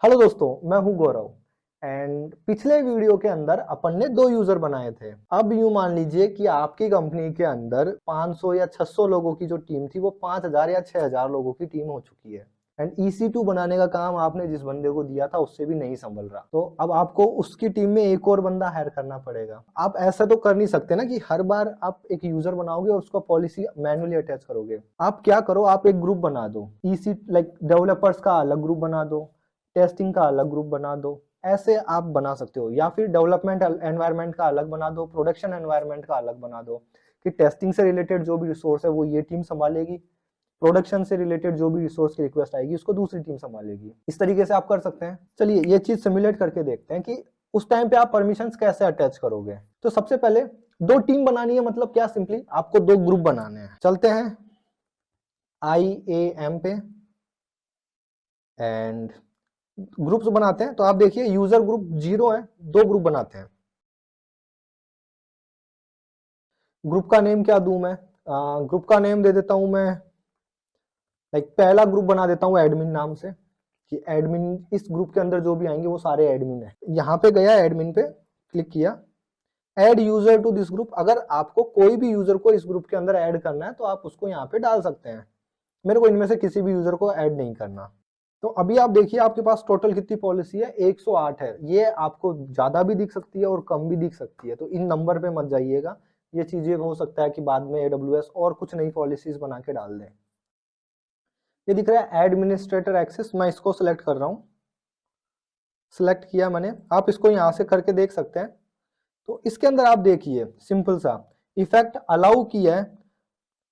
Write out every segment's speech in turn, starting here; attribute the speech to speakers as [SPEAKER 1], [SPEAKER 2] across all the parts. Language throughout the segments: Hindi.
[SPEAKER 1] हेलो दोस्तों, मैं हूं गौरव एंड पिछले वीडियो के अंदर अपन ने दो यूजर बनाए थे। अब यूं मान लीजिए कि आपकी कंपनी के अंदर 500 या 600 लोगों की जो टीम थी वो 5000 या 6000 लोगों की टीम हो चुकी है एंड EC2 बनाने का काम आपने जिस बंदे को दिया था उससे भी नहीं संभल रहा। तो अब आपको उसकी टीम में एक और बंदा हायर करना पड़ेगा। आप ऐसा तो कर नहीं सकते ना कि हर बार आप एक यूजर बनाओगे और उसका पॉलिसी मैन्युअली अटैच करोगे। आप क्या करो, आप एक ग्रुप बना दो, EC लाइक डेवलपर्स का अलग ग्रुप बना दो, टेस्टिंग का अलग ग्रुप बना दो। ऐसे आप बना सकते हो, या फिर डेवलपमेंट एनवायरनमेंट का अलग बना दो, प्रोडक्शन एनवायरनमेंट का अलग बना दो कि टेस्टिंग से रिलेटेड जो भी रिसोर्स है वो ये टीम संभालेगी, प्रोडक्शन से रिलेटेड जो भी रिसोर्स की रिक्वेस्ट आएगी उसको दूसरी टीम संभालेगी। इस तरीके से आप कर सकते हैं। चलिए ये चीज सिमुलेट करके देखते हैं कि उस टाइम पे आप परमिशंस कैसे अटैच करोगे। तो सबसे पहले दो टीम बनानी है, मतलब क्या, सिंपली आपको दो ग्रुप बनाने हैं। चलते हैं IAM पे एंड ग्रुप्स बनाते हैं। तो आप देखिए यूजर ग्रुप 0 है, दो ग्रुप बनाते हैं। ग्रुप का नेम क्या दूं मैं? ग्रुप का नेम दे देता हूं मैं, लाइक पहला ग्रुप बना देता हूं एडमिन नाम से, कि एडमिन, इस ग्रुप के अंदर जो भी आएंगे वो सारे एडमिन है। यहाँ पे गया, एडमिन पे क्लिक किया, add user to this group. अगर आपको कोई भी यूजर को इस ग्रुप के अंदर ऐड करना है तो आप उसको यहाँ पे डाल सकते हैं। मेरे को इनमें से किसी भी यूजर को ऐड नहीं करना। तो अभी आप देखिए आपके पास टोटल कितनी पॉलिसी है, 108 है। ये आपको ज्यादा भी दिख सकती है और कम भी दिख सकती है, तो इन नंबर पे मत जाइएगा। ये चीजें हो सकता है कि बाद में AWS और कुछ नई पॉलिसीज बना के डाल दें। ये दिख रहा है एडमिनिस्ट्रेटर एक्सेस, मैं इसको सिलेक्ट कर रहा हूँ। सिलेक्ट किया मैंने, आप इसको यहाँ से करके देख सकते हैं। तो इसके अंदर आप देखिए सिंपल सा इफेक्ट अलाउ किया है,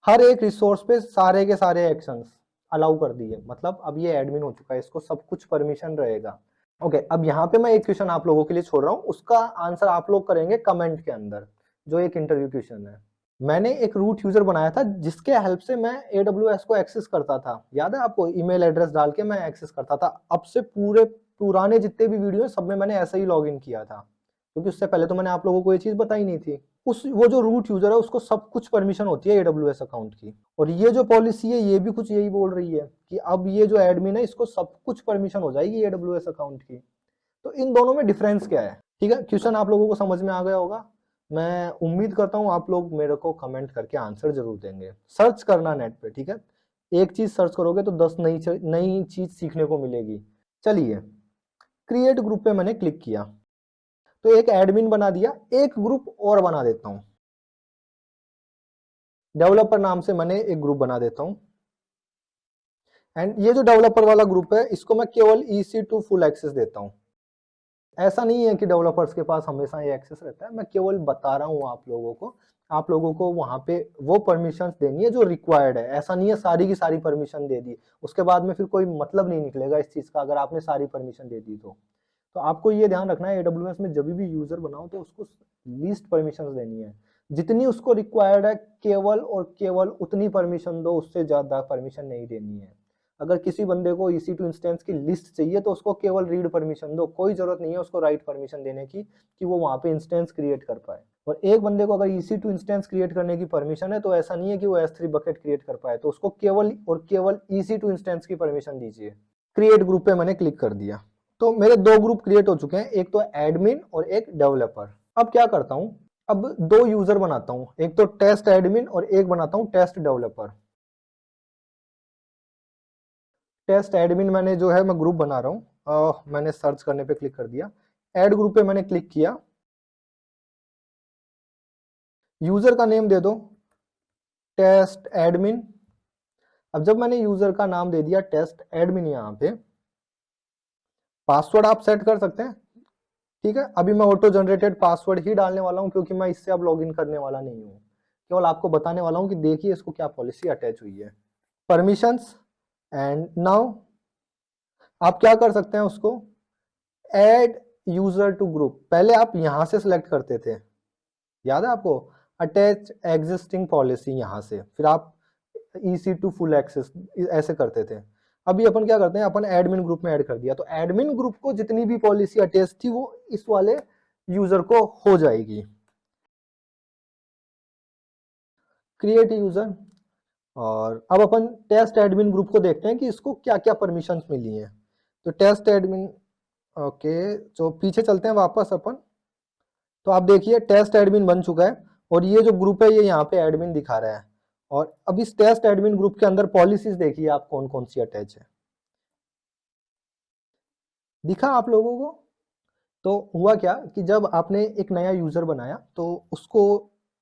[SPEAKER 1] हर एक रिसोर्स पे सारे के सारे एक्शंस अलाउ कर दिए। मतलब अब ये एडमिन हो चुका है, इसको सब कुछ परमिशन रहेगा। ओके, अब यहाँ पे मैं एक क्वेश्चन आप लोगों के लिए छोड़ रहा हूँ, उसका आंसर आप लोग करेंगे कमेंट के अंदर, जो एक इंटरव्यू क्वेश्चन है। मैंने एक रूट यूजर बनाया था जिसके हेल्प से मैं AWS को एक्सेस करता था। याद है आपको, ईमेल एड्रेस डाल के मैं एक्सेस करता था। अब से पूरे पुराने जितने भी वीडियो सब में मैंने ऐसा ही लॉगिन किया था, क्योंकि उससे पहले तो मैंने आप लोगों को ये चीज बताई नहीं थी। उस वो जो रूट यूजर है उसको सब कुछ परमिशन होती है AWS अकाउंट की। और ये जो पॉलिसी है ये भी कुछ यही बोल रही है कि अब ये जो एडमिन है इसको सब कुछ परमिशन हो जाएगी AWS अकाउंट की। तो इन दोनों में डिफरेंस क्या है? ठीक है, क्वेश्चन आप लोगों को समझ में आ गया होगा। मैं उम्मीद करता हूं आप लोग मेरे को कमेंट करके आंसर जरूर देंगे। सर्च करना नेट पे, ठीक है, एक चीज सर्च करोगे तो 10 नई चीज सीखने को मिलेगी। चलिए, क्रिएट ग्रुप पे मैंने क्लिक किया तो एक एडमिन बना दिया। एक ग्रुप और बना देता हूं, डेवलपर नाम से मैंने एक ग्रुप बना देता हूं। एंड ये जो डेवलपर वाला ग्रुप है इसको मैं केवल EC2 फुल एक्सेस देता हूं। ऐसा नहीं है कि डेवलपर्स के पास हमेशा ये एक्सेस रहता है, मैं केवल बता रहा हूँ आप लोगों को। आप लोगों को वहां पे वो परमिशंस देनी है जो रिक्वायर्ड है। ऐसा नहीं है सारी की सारी परमिशन दे दी, उसके बाद में फिर कोई मतलब नहीं निकलेगा इस चीज का अगर आपने सारी परमिशन दे दी तो आपको ये ध्यान रखना है AWS में जब भी यूजर बनाओ तो उसको लीस्ट परमिशन देनी है। जितनी उसको रिक्वायर्ड है केवल और केवल उतनी परमिशन दो, उससे ज्यादा परमिशन नहीं देनी है। अगर किसी बंदे को EC2 इंस्टेंस की लिस्ट चाहिए तो उसको केवल रीड परमिशन दो, कोई जरूरत नहीं है उसको राइट परमिशन देने की कि वो वहां पे इंस्टेंस क्रिएट कर पाए। और एक बंदे को अगर EC2 इंस्टेंस क्रिएट करने की परमिशन है तो ऐसा नहीं है कि वो S3 बकेट क्रिएट कर पाए, तो उसको केवल और केवल EC2 इंस्टेंस की परमिशन दीजिए। क्रिएट ग्रुप पे मैंने क्लिक कर दिया तो मेरे दो ग्रुप क्रिएट हो चुके हैं, एक तो एडमिन और एक डेवलपर। अब क्या करता हूं, अब दो यूजर बनाता हूं, एक तो टेस्ट एडमिन और एक बनाता हूं टेस्ट डेवलपर। टेस्ट एडमिन मैंने जो है मैं ग्रुप बना रहा हूं, मैंने सर्च करने पे क्लिक कर दिया, ऐड ग्रुप पे मैंने क्लिक किया, यूजर का नेम दे दो टेस्ट एडमिन। अब जब मैंने यूजर का नाम दे दिया टेस्ट एडमिन, यहाँ पे पासवर्ड आप सेट कर सकते हैं। ठीक है, अभी मैं ऑटो जनरेटेड पासवर्ड ही डालने वाला हूं क्योंकि मैं इससे अब लॉगिन करने वाला नहीं हूं, केवल आपको बताने वाला हूं कि देखिए इसको क्या पॉलिसी अटैच हुई है। परमिशंस एंड नाउ आप क्या कर सकते हैं, उसको ऐड यूजर टू ग्रुप। पहले आप यहां से सिलेक्ट करते थे, याद है आपको, अटैच एग्जिस्टिंग पॉलिसी, यहां से फिर आप EC2 फुल एक्सेस ऐसे करते थे। अभी अपन क्या करते हैं, अपन एडमिन ग्रुप में ऐड कर दिया तो एडमिन ग्रुप को जितनी भी पॉलिसी अटैच थी वो इस वाले यूजर को हो जाएगी। क्रिएट यूजर, और अब अपन टेस्ट एडमिन ग्रुप को देखते हैं कि इसको क्या क्या परमिशंस मिली हैं। तो टेस्ट एडमिन, ओके, तो पीछे चलते हैं वापस अपन। तो आप देखिए टेस्ट एडमिन बन चुका है और ये जो ग्रुप है ये यहाँ पे एडमिन दिखा रहा है। और अब इस टेस्ट एडमिन ग्रुप के अंदर पॉलिसीज देखिए आप कौन कौन सी अटैच है, दिखा आप लोगों को। तो हुआ क्या कि जब आपने एक नया यूजर बनाया तो उसको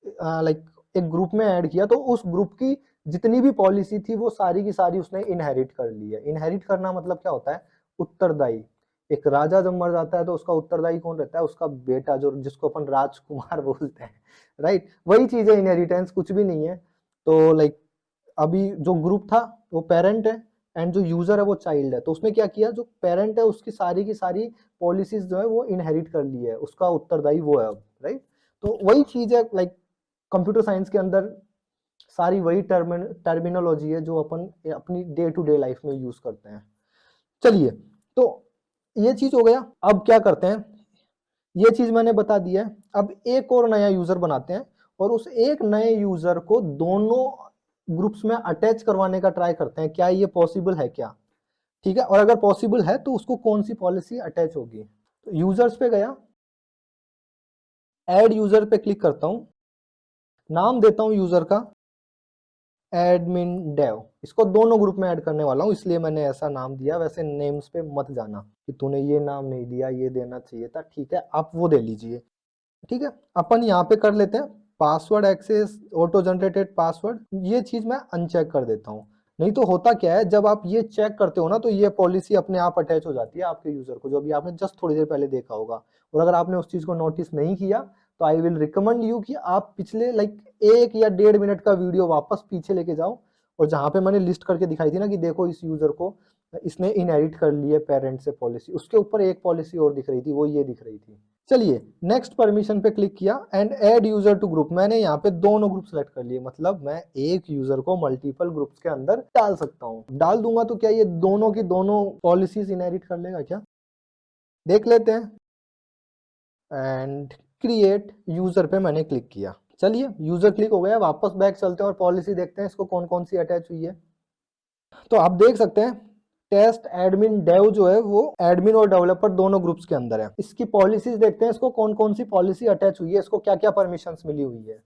[SPEAKER 1] लाइक एक ग्रुप में ऐड किया, तो उस ग्रुप की जितनी भी पॉलिसी थी वो सारी की सारी उसने इनहेरिट कर ली है। इनहेरिट करना मतलब क्या होता है, उत्तरदायी। एक राजा जब मर जाता है तो उसका उत्तरदायी कौन रहता है, उसका बेटा, जो जिसको अपन राजकुमार बोलते हैं, राइट। वही चीज है इनहेरिटेंस, कुछ भी नहीं है। तो लाइक अभी जो ग्रुप था वो पेरेंट है एंड जो यूजर है वो चाइल्ड है। तो उसने क्या किया, जो पेरेंट है उसकी सारी की सारी पॉलिसीज जो है वो इनहेरिट कर ली है, उसका उत्तरदायी वो है अब, राइट। तो वही चीज है लाइक कंप्यूटर साइंस के अंदर सारी वही टर्मिनोलॉजी है जो अपन अपनी डे टू डे लाइफ में यूज करते हैं। चलिए, तो ये चीज हो गया। अब क्या करते हैं, ये चीज मैंने बता दी है। अब एक और नया यूजर बनाते हैं और उस एक नए यूजर को दोनों ग्रुप्स में अटैच करवाने का ट्राई करते हैं, क्या ये पॉसिबल है क्या, ठीक है। और अगर पॉसिबल है तो उसको कौन सी पॉलिसी अटैच होगी। तो यूजर्स पे गया, ऐड यूजर पे क्लिक करता हूं, नाम देता हूं यूजर का एडमिन डेव। इसको दोनों ग्रुप में ऐड करने वाला हूं इसलिए मैंने ऐसा नाम दिया। वैसे नेम्स पे मत जाना कि तूने ये नाम नहीं दिया, ये देना चाहिए था, ठीक है, आप वो दे लीजिए, ठीक है। अपन यहाँ पे कर लेते हैं password access auto generated password, ये चीज मैं अनचेक कर देता हूँ। नहीं तो होता क्या है, जब आप ये चेक करते हो ना तो ये पॉलिसी अपने आप अटैच हो जाती है आपके यूजर को, जो अभी आपने जस्ट थोड़ी देर पहले देखा होगा। और अगर आपने उस चीज को नोटिस नहीं किया तो आई विल रिकमेंड यू कि आप पिछले लाइक 1 या 1.5 मिनट का वीडियो वापस पीछे लेके जाओ, और जहां पे मैंने लिस्ट करके दिखाई थी ना कि देखो इस यूजर को इसने इनहेरिट कर ली है पेरेंट से पॉलिसी, उसके ऊपर एक पॉलिसी और दिख रही थी, वो ये दिख रही थी। चलिए नेक्स्ट परमिशन पे क्लिक किया and add user to group. मैंने यहाँ पे दोनों ग्रुप सेलेक्ट कर लिए, मतलब मैं एक यूजर को मल्टीपल ग्रुप्स के अंदर डाल सकता हूँ। डाल दूंगा तो क्या ये दोनों की दोनों पॉलिसीज इनहेरिट कर लेगा क्या, देख लेते हैं। एंड क्रिएट यूजर पे मैंने क्लिक किया। चलिए यूजर क्लिक हो गया, वापस बैक चलते हैं और पॉलिसी देखते हैं इसको कौन कौन सी अटैच हुई है। तो आप देख सकते हैं टेस्ट एडमिन डेव जो है वो एडमिन और डेवलपर दोनों ग्रुप्स के अंदर है। इसकी पॉलिसीज देखते हैं, इसको कौन कौन सी पॉलिसी अटैच हुई है, इसको क्या क्या परमिशंस मिली हुई है।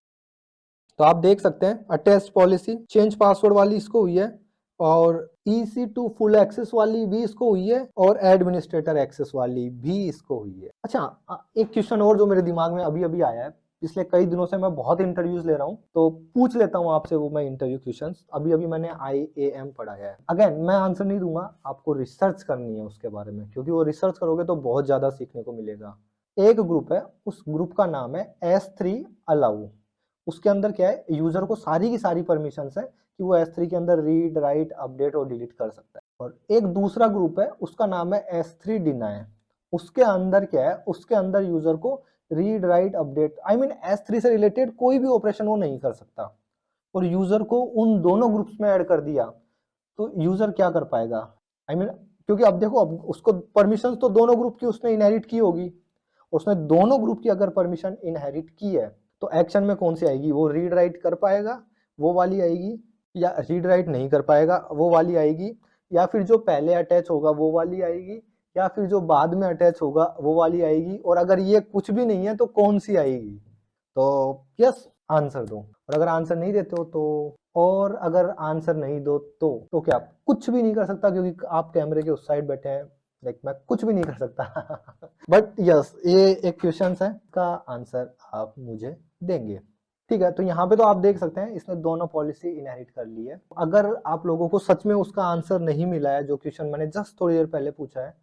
[SPEAKER 1] तो आप देख सकते हैं अटैच पॉलिसी चेंज पासवर्ड वाली इसको हुई है, और EC टू फुल एक्सेस वाली भी इसको हुई है, और एडमिनिस्ट्रेटर एक्सेस वाली भी इसको हुई है। अच्छा, एक क्वेश्चन और जो मेरे दिमाग में अभी अभी आया है, पिछले कई दिनों से मैं बहुत इंटरव्यूज ले रहा हूँ तो पूछ लेता हूँ आपसे वो मैं इंटरव्यू क्वेश्चंस। अभी अभी मैंने IAM पढ़ाया है। अगेन मैं आंसर नहीं दूंगा, आपको रिसर्च करनी है उसके बारे में, क्योंकि वो रिसर्च करोगे तो बहुत ज्यादा सीखने को मिलेगा। एक ग्रुप है, उस ग्रुप का नाम है S3 अलाउ। उसके अंदर क्या है, यूजर को सारी की सारी परमिशन है कि वो S3 के अंदर रीड राइट अपडेट और डिलीट कर सकता है। और एक दूसरा ग्रुप है उसका नाम है S3 डिनाई। उसके अंदर क्या है, उसके अंदर यूजर को रीड राइट अपडेट S3 से रिलेटेड कोई भी ऑपरेशन वो नहीं कर सकता। और यूजर को उन दोनों ग्रुप्स में ऐड कर दिया तो यूजर क्या कर पाएगा, क्योंकि अब देखो अब उसको परमिशन तो दोनों ग्रुप की उसने इनहेरिट की होगी, उसने दोनों ग्रुप की अगर परमिशन इनहेरिट की है तो एक्शन में कौन सी आएगी, वो रीड राइट कर पाएगा वो वाली आएगी, या रीड राइट नहीं कर पाएगा वो वाली आएगी, या फिर जो पहले अटैच होगा वो वाली आएगी, या फिर जो बाद में अटैच होगा वो वाली आएगी। और अगर ये कुछ भी नहीं है तो कौन सी आएगी। तो यस आंसर दो, और अगर आंसर नहीं देते हो तो, और अगर आंसर नहीं दो तो क्या, कुछ भी नहीं कर सकता क्योंकि आप कैमरे के उस साइड बैठे हैं, लाइक मैं कुछ भी नहीं कर सकता। बट यस ये एक क्वेश्चन है, का आंसर आप मुझे देंगे, ठीक है। तो यहाँ पे तो आप देख सकते हैं इसने दोनों पॉलिसी इनहेरिट कर ली है। अगर आप लोगों को सच में उसका आंसर नहीं मिला है जो क्वेश्चन मैंने जस्ट थोड़ी देर पहले पूछा है,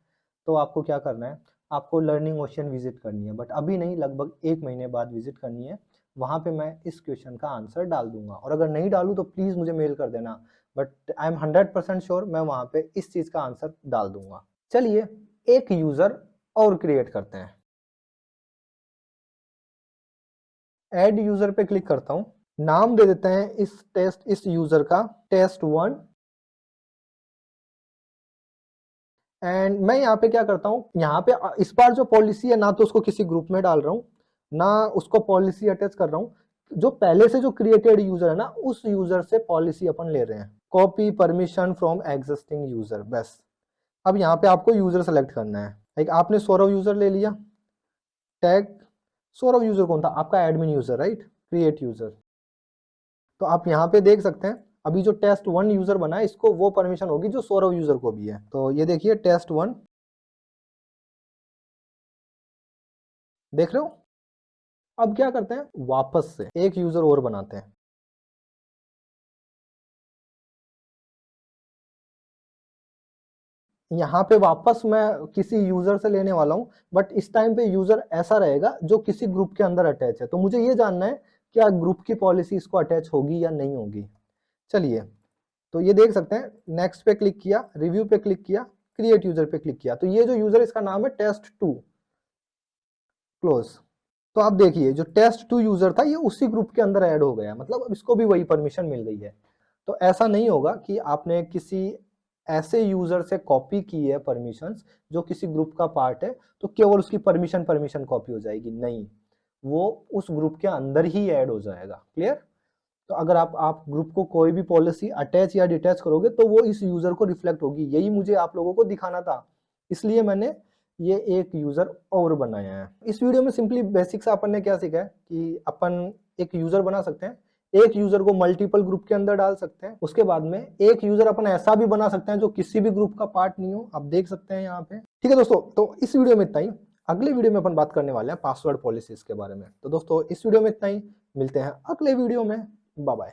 [SPEAKER 1] तो आपको क्या करना है, आपको लर्निंग ओशन विजिट करनी है, बट अभी नहीं, लगभग 1 महीने बाद विजिट करनी है। वहां पे मैं इस क्वेश्चन का आंसर डाल दूंगा, और अगर नहीं डालू तो प्लीज मुझे मेल कर देना, बट आई एम 100% श्योर मैं वहां पे इस चीज का आंसर डाल दूंगा। चलिए एक यूजर और क्रिएट करते हैं। ऐड यूजर पे क्लिक करता हूं, नाम दे देते हैं इस यूजर का test1। एंड मैं यहाँ पे क्या करता हूँ, यहाँ पे इस बार जो पॉलिसी है ना तो उसको किसी ग्रुप में डाल रहा हूँ ना उसको पॉलिसी अटैच कर रहा हूँ, जो पहले से जो क्रिएटेड यूजर है ना उस यूजर से पॉलिसी अपन ले रहे हैं। Copy permission from existing user, बस। अब यहाँ पे आपको यूजर सेलेक्ट करना है। लाइक आपने सौरव यूजर ले लिया, टैग सौरव यूजर कौन था, आपका admin user, right, create user. तो आप यहाँ पे देख सकते हैं अभी जो test1 यूजर बना है इसको वो परमिशन होगी जो सौरव यूजर को भी है। तो ये देखिए test1, देख रहे हो। अब क्या करते हैं, वापस से एक यूजर और बनाते हैं। यहाँ पे वापस मैं किसी यूजर से लेने वाला हूं, बट इस टाइम पे यूजर ऐसा रहेगा जो किसी ग्रुप के अंदर अटैच है। तो मुझे ये जानना है क्या ग्रुप की पॉलिसी इसको अटैच होगी या नहीं होगी। चलिए, तो ये देख सकते हैं, नेक्स्ट पे क्लिक किया, रिव्यू पे क्लिक किया, क्रिएट यूजर पे क्लिक किया, तो ये जो यूजर इसका नाम है test2, क्लोज। तो आप देखिए जो test2 यूजर था ये उसी ग्रुप के अंदर ऐड हो गया, मतलब अब इसको भी वही परमिशन मिल गई है। तो ऐसा नहीं होगा कि आपने किसी ऐसे यूजर से कॉपी की है परमिशंस जो किसी ग्रुप का पार्ट है तो केवल उसकी परमिशन कॉपी हो जाएगी, नहीं, वो उस ग्रुप के अंदर ही ऐड हो जाएगा। क्लियर। तो अगर आप ग्रुप को कोई भी पॉलिसी अटैच या डिटैच करोगे तो वो इस यूजर को रिफ्लेक्ट होगी, यही मुझे आप लोगों को दिखाना था, इसलिए मैंने ये एक यूजर और बनाया है। इस वीडियो में सिंपली बेसिक सा अपन ने क्या सीखा है कि अपन एक यूजर बना सकते हैं, एक यूजर को मल्टीपल ग्रुप के अंदर डाल सकते हैं, उसके बाद में एक यूजर अपन ऐसा भी बना सकते हैं जो किसी भी ग्रुप का पार्ट नहीं हो, आप देख सकते हैं यहाँ पे। ठीक है दोस्तों, तो इस वीडियो में इतना ही। अगले वीडियो में अपन बात करने वाले हैं पासवर्ड पॉलिसीज के बारे में। तो दोस्तों इस वीडियो में इतना ही, मिलते हैं अगले वीडियो में, बाय बाय।